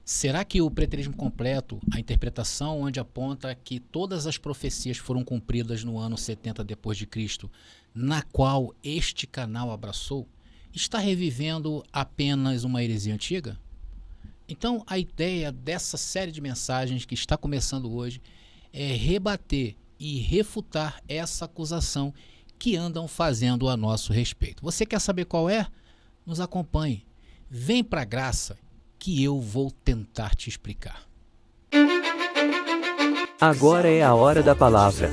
Será que o preterismo completo, a interpretação onde aponta que todas as profecias foram cumpridas no ano 70 depois de Cristo, na qual este canal abraçou, está revivendo apenas uma heresia antiga? Então, a ideia dessa série de mensagens que está começando hoje é rebater e refutar essa acusação que andam fazendo a nosso respeito. Você quer saber qual é? Nos acompanhe. Vem para a graça que eu vou tentar te explicar. Agora é a hora da palavra.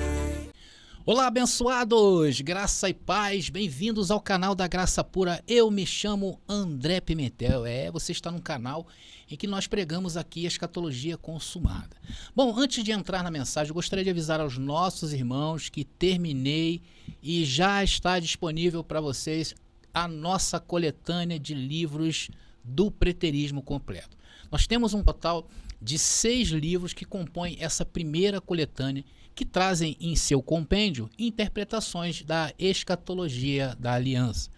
Olá, abençoados! Graça e paz, bem-vindos ao canal da Graça Pura. Eu me chamo André Pimentel. Você está num canal em que nós pregamos aqui a escatologia consumada. Bom, antes de entrar na mensagem, eu gostaria de avisar aos nossos irmãos que terminei e já está disponível para vocês a nossa coletânea de livros do preterismo completo. Nós temos um total de 6 livros que compõem essa primeira coletânea, que trazem em seu compêndio interpretações da escatologia da aliança.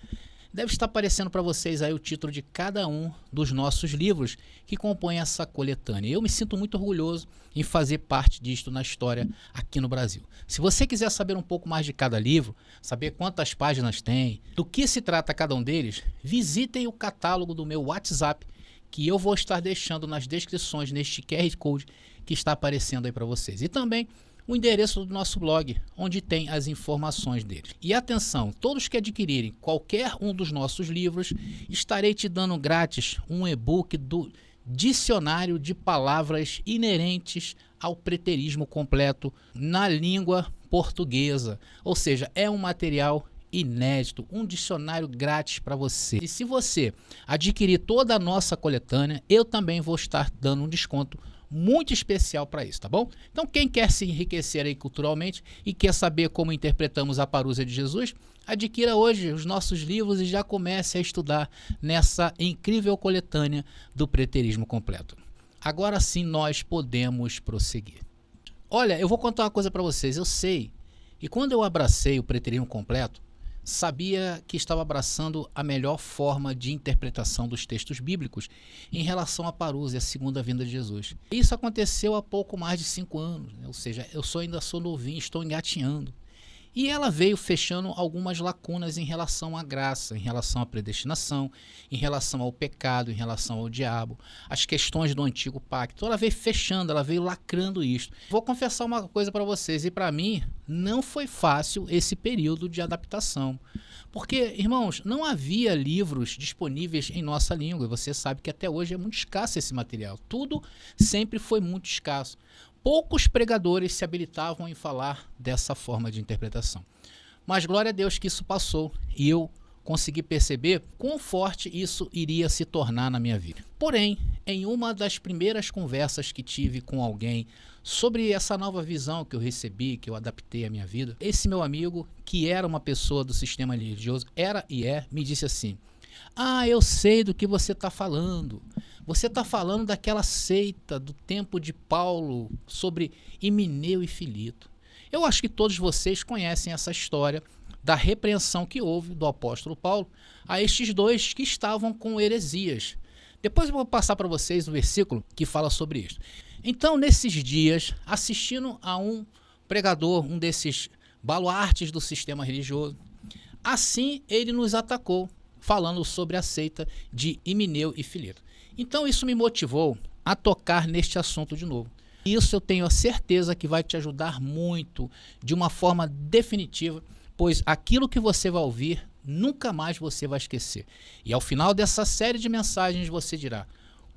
Deve estar aparecendo para vocês aí o título de cada um dos nossos livros que compõem essa coletânea. Eu me sinto muito orgulhoso em fazer parte disto na história aqui no Brasil. Se você quiser saber um pouco mais de cada livro, saber quantas páginas tem, do que se trata cada um deles, visitem o catálogo do meu WhatsApp, que eu vou estar deixando nas descrições neste QR Code que está aparecendo aí para vocês. E também o endereço do nosso blog, onde tem as informações deles. E atenção, todos que adquirirem qualquer um dos nossos livros, estarei te dando grátis um e-book do Dicionário de Palavras Inerentes ao Preterismo Completo na língua portuguesa. Ou seja, é um material inédito, um dicionário grátis para você. E se você adquirir toda a nossa coletânea, eu também vou estar dando um desconto muito especial para isso, tá bom? Então, quem quer se enriquecer aí culturalmente e quer saber como interpretamos a parúzia de Jesus, adquira hoje os nossos livros e já comece a estudar nessa incrível coletânea do preterismo completo. Agora sim nós podemos prosseguir. Olha, eu vou contar uma coisa para vocês. Eu sei, e quando eu abracei o preterismo completo, sabia que estava abraçando a melhor forma de interpretação dos textos bíblicos em relação à parúzia, a segunda vinda de Jesus. Isso aconteceu há pouco mais de 5 anos, né? Ou seja, eu ainda sou novinho, estou engatinhando. E ela veio fechando algumas lacunas em relação à graça, em relação à predestinação, em relação ao pecado, em relação ao diabo, as questões do antigo pacto. Então ela veio fechando, ela veio lacrando isto. Vou confessar uma coisa para vocês, e para mim não foi fácil esse período de adaptação. Porque, irmãos, não havia livros disponíveis em nossa língua, e você sabe que até hoje é muito escasso esse material. Tudo sempre foi muito escasso. Poucos pregadores se habilitavam em falar dessa forma de interpretação. Mas glória a Deus que isso passou e eu consegui perceber quão forte isso iria se tornar na minha vida. Porém, em uma das primeiras conversas que tive com alguém sobre essa nova visão que eu recebi, que eu adaptei à minha vida, esse meu amigo, que era uma pessoa do sistema religioso, era e é, me disse assim: "Ah, eu sei do que você está falando. Você está falando daquela seita do tempo de Paulo sobre Himeneu e Fileto. Eu acho que todos vocês conhecem essa história da repreensão que houve do apóstolo Paulo a estes dois que estavam com heresias. Depois eu vou passar para vocês o versículo que fala sobre isso. Então, nesses dias, assistindo a um pregador, um desses baluartes do sistema religioso, assim ele nos atacou, falando sobre a seita de Himeneu e Fileto. Então isso me motivou a tocar neste assunto de novo. Isso eu tenho a certeza que vai te ajudar muito, de uma forma definitiva, pois aquilo que você vai ouvir, nunca mais você vai esquecer. E ao final dessa série de mensagens você dirá: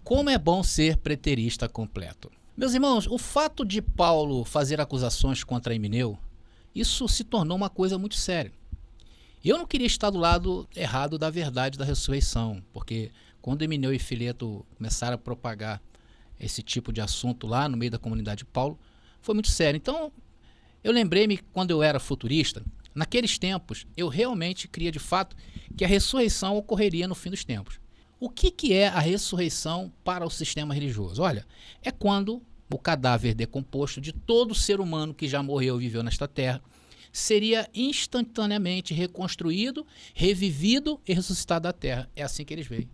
como é bom ser preterista completo. Meus irmãos, o fato de Paulo fazer acusações contra Himeneu, isso se tornou uma coisa muito séria. Eu não queria estar do lado errado da verdade da ressurreição, porque quando Himeneu e Fileto começaram a propagar esse tipo de assunto lá no meio da comunidade de Paulo, foi muito sério. Então, eu lembrei-me quando eu era futurista, naqueles tempos, eu realmente cria de fato que a ressurreição ocorreria no fim dos tempos. O que é a ressurreição para o sistema religioso? Olha, é quando o cadáver decomposto de todo ser humano que já morreu e viveu nesta terra seria instantaneamente reconstruído, revivido e ressuscitado da terra. É assim que eles veem.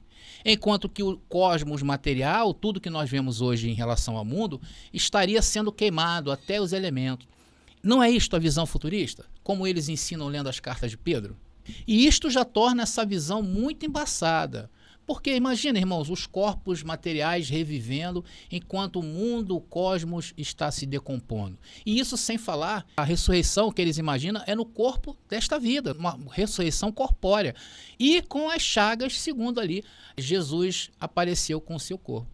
enquanto que o cosmos material, tudo que nós vemos hoje em relação ao mundo, estaria sendo queimado até os elementos. Não é isto a visão futurista, como eles ensinam lendo as cartas de Pedro? E isto já torna essa visão muito embaçada. Porque imagina, irmãos, os corpos materiais revivendo enquanto o mundo, o cosmos está se decompondo. E isso sem falar, a ressurreição que eles imaginam é no corpo desta vida, uma ressurreição corpórea. E com as chagas, segundo ali, Jesus apareceu com o seu corpo.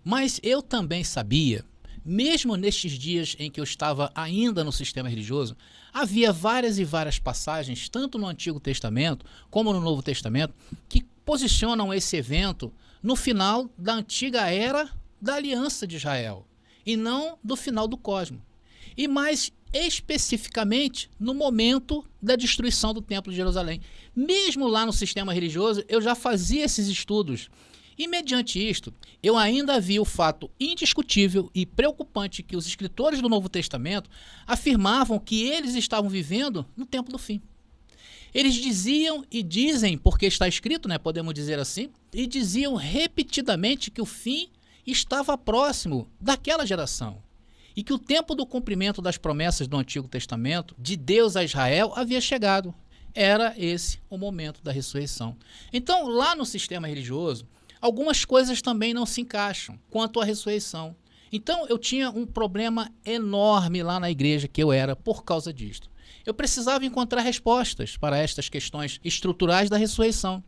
Mas eu também sabia, mesmo nestes dias em que eu estava ainda no sistema religioso, havia várias e várias passagens, tanto no Antigo Testamento como no Novo Testamento, que posicionam esse evento no final da antiga era da Aliança de Israel, e não do final do cosmos. E mais especificamente no momento da destruição do Templo de Jerusalém. Mesmo lá no sistema religioso, eu já fazia esses estudos. E mediante isto, eu ainda vi o fato indiscutível e preocupante que os escritores do Novo Testamento afirmavam que eles estavam vivendo no tempo do fim. Eles diziam e dizem, porque está escrito, né, podemos dizer assim, e diziam repetidamente que o fim estava próximo daquela geração e que o tempo do cumprimento das promessas do Antigo Testamento de Deus a Israel havia chegado. Era esse o momento da ressurreição. Então, lá no sistema religioso, algumas coisas também não se encaixam quanto à ressurreição. Então, eu tinha um problema enorme lá na igreja que eu era por causa disto. Eu precisava encontrar respostas para estas questões estruturais da ressurreição.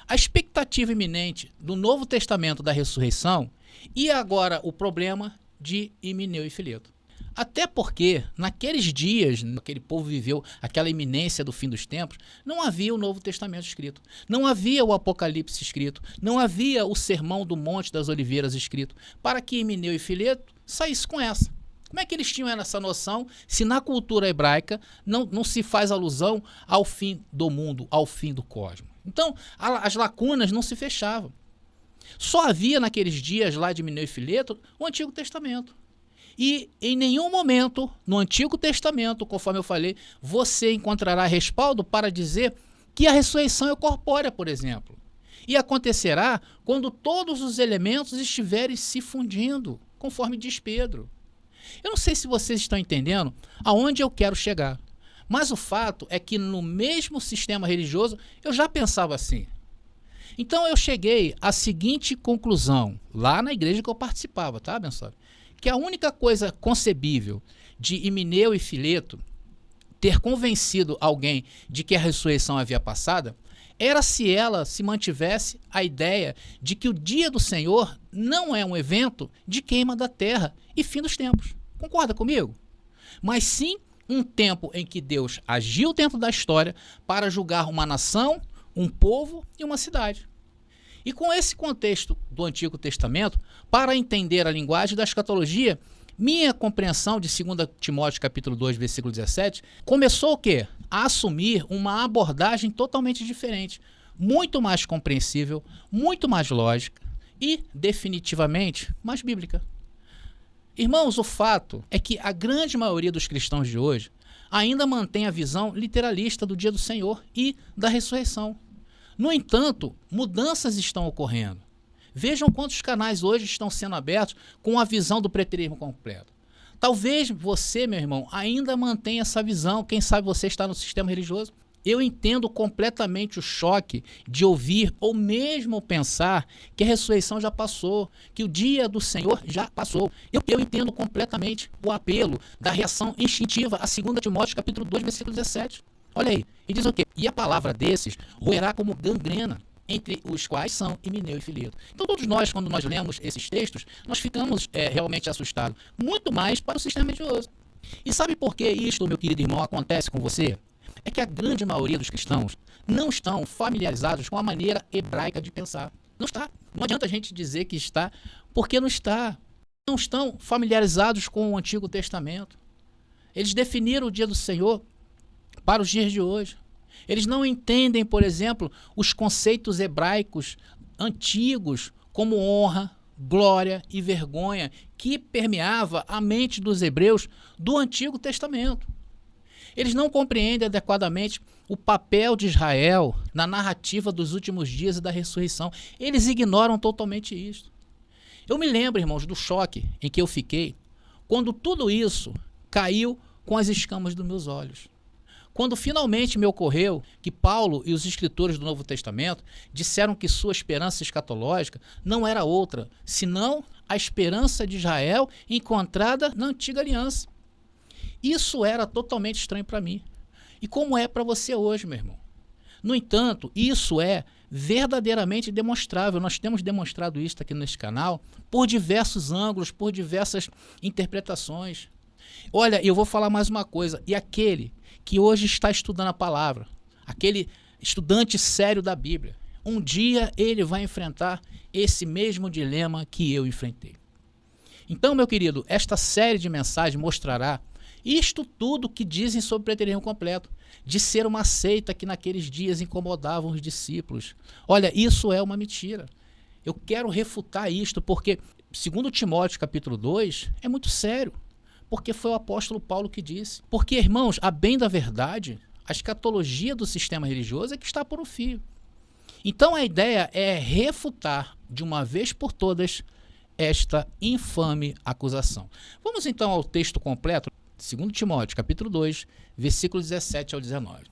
A expectativa iminente do Novo Testamento da ressurreição e agora o problema de Himeneu e Fileto. Até porque, naqueles dias, aquele povo viveu aquela iminência do fim dos tempos, não havia o Novo Testamento escrito, não havia o Apocalipse escrito, não havia o Sermão do Monte das Oliveiras escrito, para que Himeneu e Fileto saíssem com essa. Como é que eles tinham essa noção se na cultura hebraica não se faz alusão ao fim do mundo, ao fim do cosmos? Então, as lacunas não se fechavam. Só havia naqueles dias lá de Himeneu e Fileto o Antigo Testamento. E em nenhum momento no Antigo Testamento, conforme eu falei, você encontrará respaldo para dizer que a ressurreição é corpórea, por exemplo. E acontecerá quando todos os elementos estiverem se fundindo, conforme diz Pedro. Eu não sei se vocês estão entendendo aonde eu quero chegar, mas o fato é que no mesmo sistema religioso eu já pensava assim. Então eu cheguei à seguinte conclusão, lá na igreja que eu participava, tá, abençoado? Que a única coisa concebível de Himeneu e Fileto ter convencido alguém de que a ressurreição havia passado era se ela se mantivesse a ideia de que o dia do Senhor não é um evento de queima da terra e fim dos tempos. Concorda comigo? Mas sim um tempo em que Deus agiu dentro da história para julgar uma nação, um povo e uma cidade. E com esse contexto do Antigo Testamento, para entender a linguagem da escatologia, minha compreensão de 2 Timóteo capítulo 2, versículo 17, começou o quê? A assumir uma abordagem totalmente diferente, muito mais compreensível, muito mais lógica e, definitivamente, mais bíblica. Irmãos, o fato é que a grande maioria dos cristãos de hoje ainda mantém a visão literalista do dia do Senhor e da ressurreição. No entanto, mudanças estão ocorrendo. Vejam quantos canais hoje estão sendo abertos com a visão do preterismo completo. Talvez você, meu irmão, ainda mantenha essa visão. Quem sabe você está no sistema religioso. Eu entendo completamente o choque de ouvir ou mesmo pensar que a ressurreição já passou, que o dia do Senhor já passou. Eu entendo completamente o apelo da reação instintiva a 2 Timóteo capítulo 2, versículo 17. Olha aí, e diz o quê? E a palavra desses roerá como gangrena, entre os quais são Himeneu e Fileto. Então todos nós, quando nós lemos esses textos, nós ficamos realmente assustados, muito mais para o sistema religioso. E sabe por que isto, meu querido irmão, acontece com você? É que a grande maioria dos cristãos não estão familiarizados com a maneira hebraica de pensar. Não está. Não adianta a gente dizer que está, porque não está. Não estão familiarizados com o Antigo Testamento. Eles definiram o dia do Senhor para os dias de hoje. Eles não entendem, por exemplo, os conceitos hebraicos antigos como honra, glória e vergonha que permeava a mente dos hebreus do Antigo Testamento. Eles não compreendem adequadamente o papel de Israel na narrativa dos últimos dias e da ressurreição. Eles ignoram totalmente isso. Eu me lembro, irmãos, do choque em que eu fiquei quando tudo isso caiu com as escamas dos meus olhos. Quando finalmente me ocorreu que Paulo e os escritores do Novo Testamento disseram que sua esperança escatológica não era outra, senão a esperança de Israel encontrada na antiga aliança. Isso era totalmente estranho para mim. E como é para você hoje, meu irmão? No entanto, isso é verdadeiramente demonstrável. Nós temos demonstrado isso aqui nesse canal por diversos ângulos, por diversas interpretações. Olha, eu vou falar mais uma coisa. E aquele que hoje está estudando a palavra, aquele estudante sério da Bíblia, um dia ele vai enfrentar esse mesmo dilema que eu enfrentei. Então, meu querido, esta série de mensagens mostrará isto tudo que dizem sobre o preterismo completo, de ser uma seita que naqueles dias incomodavam os discípulos. Olha, isso é uma mentira. Eu quero refutar isto porque, segundo Timóteo capítulo 2, é muito sério. Porque foi o apóstolo Paulo que disse. Porque, irmãos, a bem da verdade, a escatologia do sistema religioso é que está por um fio. Então a ideia é refutar de uma vez por todas esta infame acusação. Vamos então ao texto completo. 2 Timóteo, capítulo 2, versículos 17 ao 19.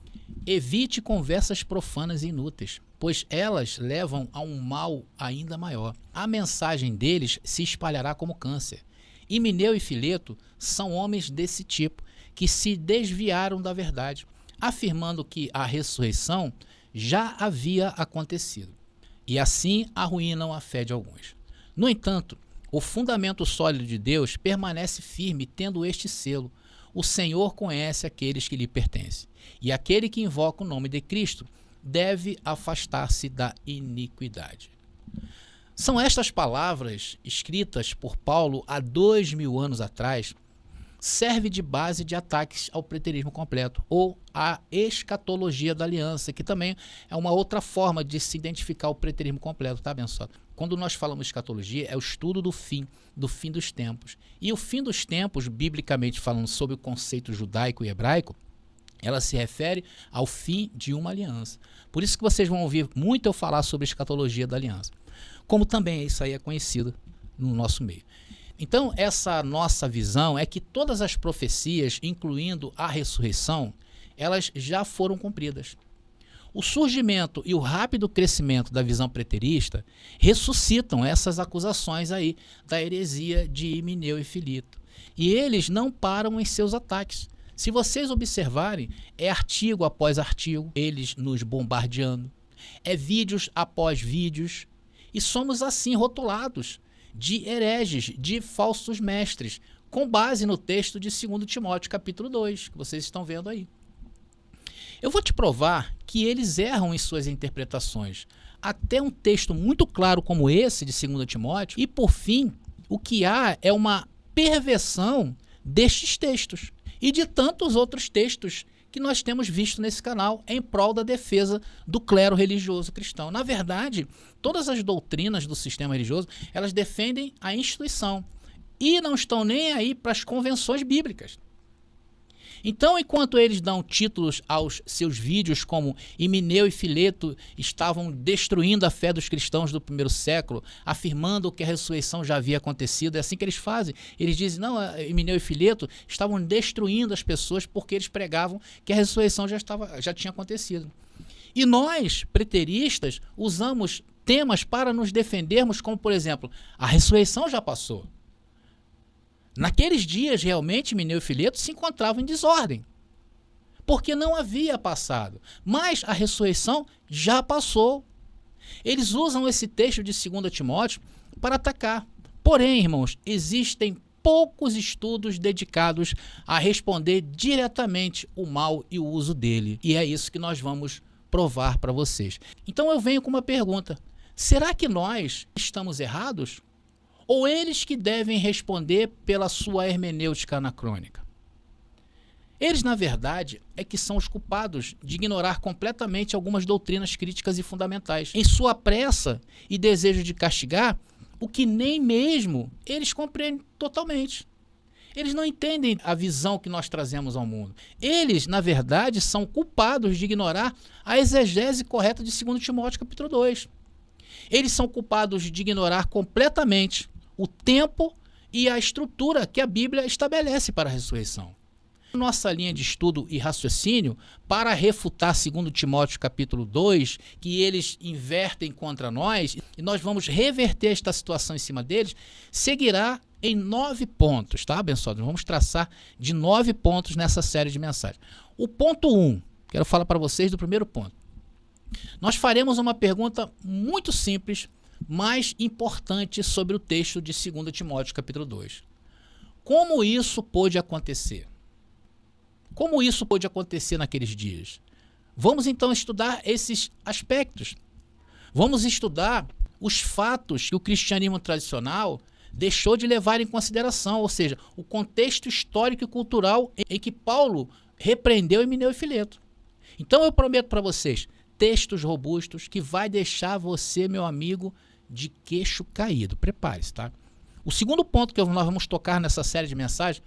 Evite conversas profanas e inúteis, pois elas levam a um mal ainda maior. A mensagem deles se espalhará como câncer. Himeneu e Fileto são homens desse tipo, que se desviaram da verdade, afirmando que a ressurreição já havia acontecido, e assim arruinam a fé de alguns. No entanto, o fundamento sólido de Deus permanece firme, tendo este selo: o Senhor conhece aqueles que lhe pertencem, e aquele que invoca o nome de Cristo deve afastar-se da iniquidade. São estas palavras escritas por Paulo há 2000 anos atrás, serve de base de ataques ao preterismo completo, ou à escatologia da aliança, que também é uma outra forma de se identificar o preterismo completo, tá, abençoado? Quando nós falamos escatologia, é o estudo do fim dos tempos. E o fim dos tempos, biblicamente falando sobre o conceito judaico e hebraico, ela se refere ao fim de uma aliança. Por isso que vocês vão ouvir muito eu falar sobre escatologia da aliança. Como também isso aí é conhecido no nosso meio. Então, essa nossa visão é que todas as profecias, incluindo a ressurreição, elas já foram cumpridas. O surgimento e o rápido crescimento da visão preterista ressuscitam essas acusações aí da heresia de Himeneu e Fileto. E eles não param em seus ataques. Se vocês observarem, é artigo após artigo, eles nos bombardeando, é vídeos após vídeos, e somos assim rotulados de hereges, de falsos mestres, com base no texto de 2 Timóteo capítulo 2, que vocês estão vendo aí. Eu vou te provar que eles erram em suas interpretações, até um texto muito claro como esse de 2 Timóteo, e por fim, o que há é uma perversão destes textos e de tantos outros textos que nós temos visto nesse canal em prol da defesa do clero religioso cristão. Na verdade, todas as doutrinas do sistema religioso, elas defendem a instituição e não estão nem aí para as convenções bíblicas. Então, enquanto eles dão títulos aos seus vídeos como Himeneu e Fileto estavam destruindo a fé dos cristãos do primeiro século, afirmando que a ressurreição já havia acontecido, é assim que eles fazem. Eles dizem, não, Himeneu e Fileto estavam destruindo as pessoas porque eles pregavam que a ressurreição já tinha acontecido. E nós, preteristas, usamos temas para nos defendermos, como, por exemplo, a ressurreição já passou. Naqueles dias, realmente, Himeneu e Fileto se encontravam em desordem, porque não havia passado. Mas a ressurreição já passou. Eles usam esse texto de 2 Timóteo para atacar. Porém, irmãos, existem poucos estudos dedicados a responder diretamente o mal e o uso dele. E é isso que nós vamos provar para vocês. Então eu venho com uma pergunta. Será que nós estamos errados? Ou eles que devem responder pela sua hermenêutica anacrônica? Eles, na verdade, é que são os culpados de ignorar completamente algumas doutrinas críticas e fundamentais, em sua pressa e desejo de castigar o que nem mesmo eles compreendem totalmente. Eles não entendem a visão que nós trazemos ao mundo. Eles, na verdade, são culpados de ignorar a exegese correta de 2 Timóteo capítulo 2. Eles são culpados de ignorar completamente o tempo e a estrutura que a Bíblia estabelece para a ressurreição. Nossa linha de estudo e raciocínio para refutar 2 Timóteo capítulo 2, que eles invertem contra nós, e nós vamos reverter esta situação em cima deles, seguirá em 9 pontos, tá, abençoados? Vamos traçar de 9 pontos nessa série de mensagens. O ponto 1, quero falar para vocês do primeiro ponto. Nós faremos uma pergunta muito simples, mas importante sobre o texto de 2 Timóteo capítulo 2. Como isso pôde acontecer? Como isso pôde acontecer naqueles dias? Vamos então estudar esses aspectos. Vamos estudar os fatos que o cristianismo tradicional deixou de levar em consideração, ou seja, o contexto histórico e cultural em que Paulo repreendeu Himeneu e Fileto. Então eu prometo para vocês textos robustos que vai deixar você, meu amigo, de queixo caído. Prepare-se, tá? O segundo ponto que nós vamos tocar nessa série de mensagens,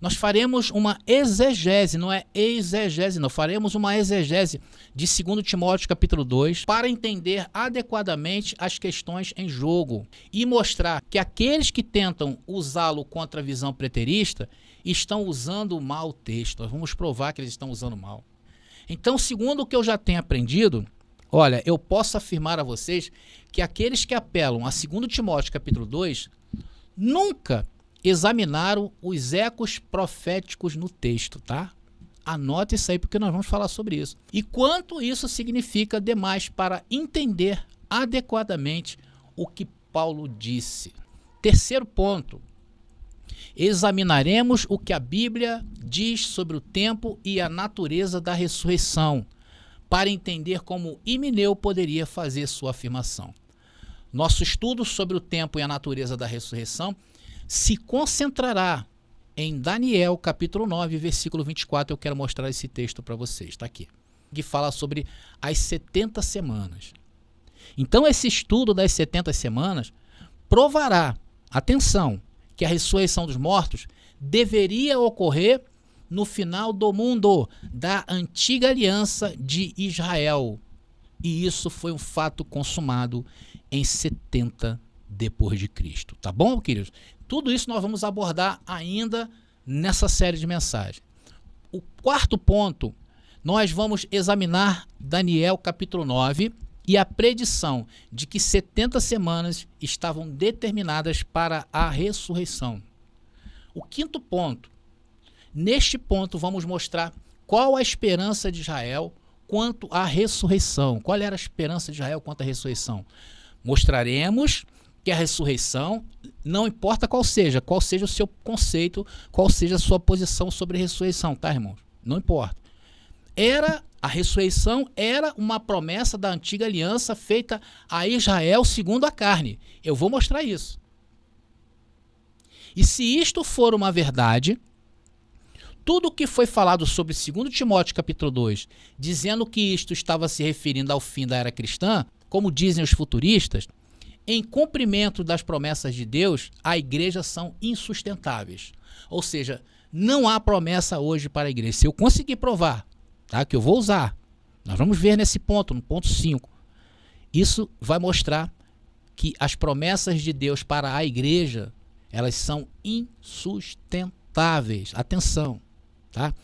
nós faremos uma exegese, não é exegese, não. Faremos uma exegese de 2 Timóteo capítulo 2 para entender adequadamente as questões em jogo e mostrar que aqueles que tentam usá-lo contra a visão preterista estão usando mal o texto. Nós vamos provar que eles estão usando mal. Então, segundo o que eu já tenho aprendido, olha, eu posso afirmar a vocês que aqueles que apelam a 2 Timóteo capítulo 2 nunca examinaram os ecos proféticos no texto, tá? Anote isso aí porque nós vamos falar sobre isso. E quanto isso significa demais para entender adequadamente o que Paulo disse. Terceiro ponto. Examinaremos o que a Bíblia diz sobre o tempo e a natureza da ressurreição, para entender como Himeneu poderia fazer sua afirmação. Nosso estudo sobre o tempo e a natureza da ressurreição se concentrará em Daniel, capítulo 9, versículo 24. Eu quero mostrar esse texto para vocês, está aqui. Que fala sobre as 70 semanas. Então, esse estudo das 70 semanas provará, atenção, que a ressurreição dos mortos deveria ocorrer no final do mundo, da antiga aliança de Israel. E isso foi um fato consumado em 70 depois de Cristo. Tá bom, queridos? Tudo isso nós vamos abordar ainda nessa série de mensagens. O quarto ponto, nós vamos examinar Daniel capítulo 9 e a predição de que 70 semanas estavam determinadas para a ressurreição. O quinto ponto, neste ponto vamos mostrar qual a esperança de Israel quanto à ressurreição. Qual era a esperança de Israel quanto à ressurreição? Mostraremos que a ressurreição, não importa qual seja o seu conceito, qual seja a sua posição sobre a ressurreição, tá, irmãos? Não importa. A ressurreição era uma promessa da antiga aliança feita a Israel segundo a carne. Eu vou mostrar isso. E se isto for uma verdade, tudo o que foi falado sobre 2 Timóteo capítulo 2, dizendo que isto estava se referindo ao fim da era cristã, como dizem os futuristas, em cumprimento das promessas de Deus, a igreja são insustentáveis. Ou seja, não há promessa hoje para a igreja. Se eu conseguir provar, tá, que eu vou usar, nós vamos ver nesse ponto, no ponto 5, isso vai mostrar que as promessas de Deus para a igreja, elas são insustentáveis. Atenção, tá?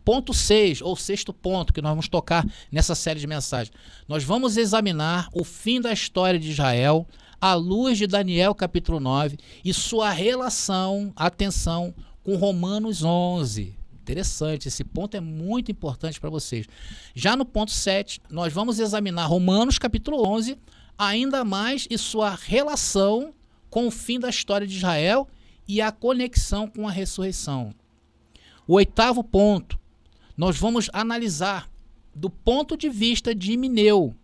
Ponto 6, ou sexto ponto, que nós vamos tocar nessa série de mensagens. Nós vamos examinar o fim da história de Israel à luz de Daniel capítulo 9 e sua relação, atenção, com Romanos 11. Interessante, esse ponto é muito importante para vocês. Já no ponto 7, nós vamos examinar Romanos capítulo 11, ainda mais e sua relação com o fim da história de Israel e a conexão com a ressurreição. O oitavo ponto, nós vamos analisar do ponto de vista de Himeneu.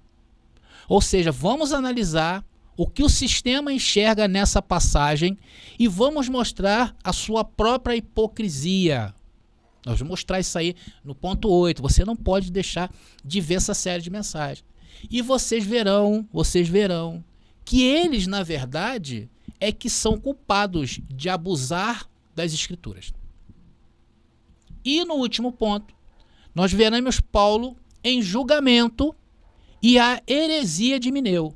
Ou seja, vamos analisar o que o sistema enxerga nessa passagem e vamos mostrar a sua própria hipocrisia. Nós vamos mostrar isso aí no ponto 8. Você não pode deixar de ver essa série de mensagens. E vocês verão que eles, na verdade, é que são culpados de abusar das Escrituras. E no último ponto, nós veremos Paulo em julgamento e a heresia de Mineu.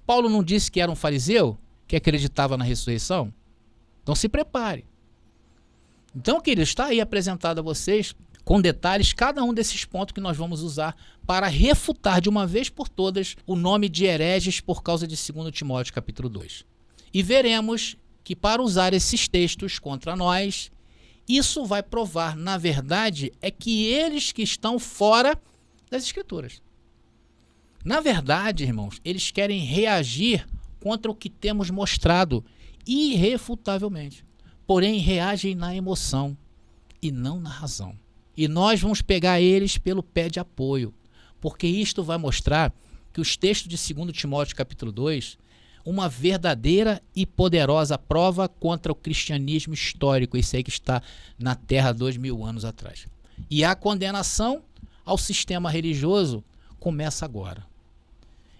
Paulo não disse que era um fariseu, que acreditava na ressurreição? Então se prepare. Então, queridos, está aí apresentado a vocês, com detalhes, cada um desses pontos que nós vamos usar para refutar de uma vez por todas o nome de hereges por causa de 2 Timóteo capítulo 2. E veremos que para usar esses textos contra nós, isso vai provar, na verdade, é que eles que estão fora das Escrituras. Na verdade, irmãos, eles querem reagir contra o que temos mostrado irrefutavelmente. Porém, reagem na emoção e não na razão. E nós vamos pegar eles pelo pé de apoio, porque isto vai mostrar que os textos de 2 Timóteo capítulo 2, uma verdadeira e poderosa prova contra o cristianismo histórico, esse aí que está na terra 2000 anos atrás. E a condenação ao sistema religioso começa agora.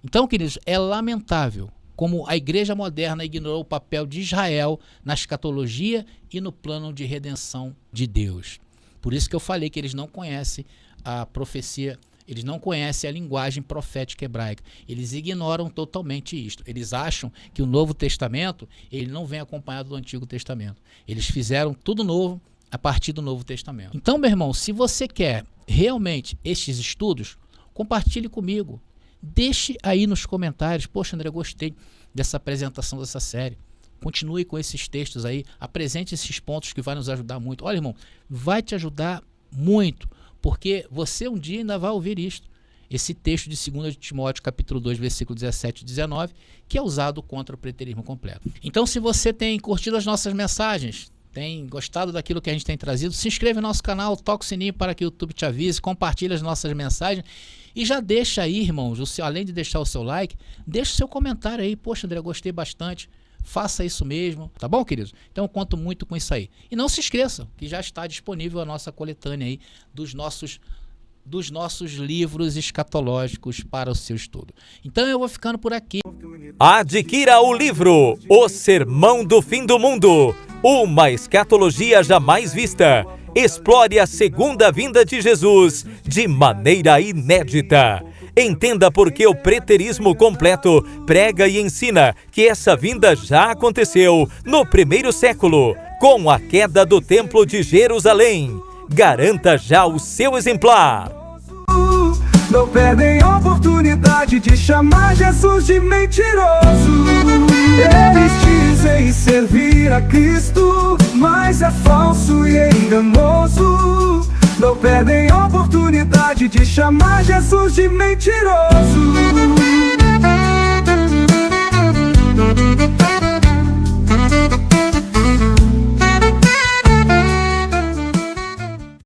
Então, queridos, é lamentável como a igreja moderna ignorou o papel de Israel na escatologia e no plano de redenção de Deus. Por isso que eu falei que eles não conhecem a profecia, eles não conhecem a linguagem profética hebraica. Eles ignoram totalmente isto. Eles acham que o Novo Testamento ele não vem acompanhado do Antigo Testamento. Eles fizeram tudo novo a partir do Novo Testamento. Então, meu irmão, se você quer realmente estes estudos, compartilhe comigo. Deixe aí nos comentários, poxa, André, gostei dessa apresentação dessa série. Continue com esses textos aí, apresente esses pontos que vai nos ajudar muito. Olha, irmão, vai te ajudar muito, porque você um dia ainda vai ouvir isto. Esse texto de 2 Timóteo, capítulo 2, versículo 17 e 19, que é usado contra o preterismo completo. Então, se você tem curtido as nossas mensagens, tem gostado daquilo que a gente tem trazido, se inscreve no nosso canal, toca o sininho para que o YouTube te avise, compartilha as nossas mensagens e já deixa aí, irmãos, além de deixar o seu like, deixa o seu comentário aí. Poxa, André, gostei bastante. Faça isso mesmo, tá bom, queridos? Então eu conto muito com isso aí. E não se esqueçam que já está disponível a nossa coletânea aí dos nossos livros escatológicos para o seu estudo. Então eu vou ficando por aqui. Adquira o livro O Sermão do Fim do Mundo, uma escatologia jamais vista. Explore a segunda vinda de Jesus de maneira inédita. Entenda por que o preterismo completo prega e ensina que essa vinda já aconteceu no 1º século, com a queda do Templo de Jerusalém. Garanta já o seu exemplar. Não perdem a oportunidade de chamar Jesus de mentiroso. Eles dizem servir a Cristo, mas é falso e enganoso. Não perdem a oportunidade de chamar Jesus de mentiroso.